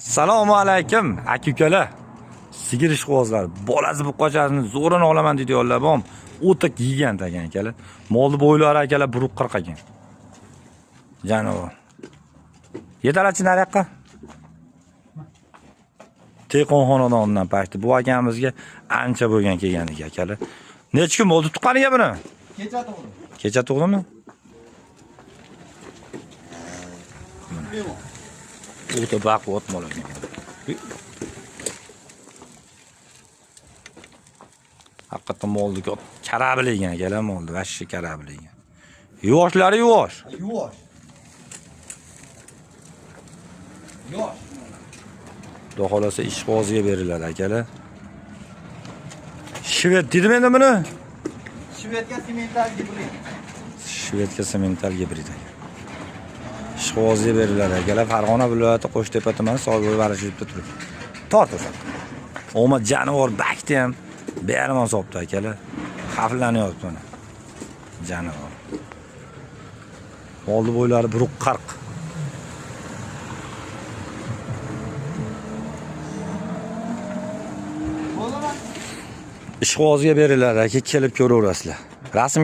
Assalomu alaykum aka-ukalar. Sigir ishqibozlar, bolasi bu qochasini zo'rini olaman dedi yo'llar bom. O'tiq yegan ekan akalar. Molni bo'ylari akalar 140 ekan. Janob. Yetalachi nariyoqqa. Tekon xonadonidan pashti. Bu akamizga ancha bo'lgan kelgan ekan akalar. Necha kun bo'ldi tuqqaniga buni? Kecha tug'di. Kecha tug'dimi? O'ta baquvvat mol ekan. Haqiqatan molni karabilegan akalar molni, vashshi karabilegan. Yuvoshlari yuvosh. Yuvosh. Yuvosh. Xudo xolasa ishqibozga beriladi akalar. Shved dedimi endi buni? Shvedga semental gibrid. Shvedga semental gibrid. Ishqibozga beriladi akalar. Farg'ona viloyati Qo'shtepa tumani Soybo'y varishibdi turibdi. Tort o'sha. O'ma jonivor bakdi ham bearmon sopdi akalar. Xavflanyapti buni. Jonivor. Molni bo'ylari 140. Ishqibozga beriladi aka, kelib ko'raverasizlar. Rasm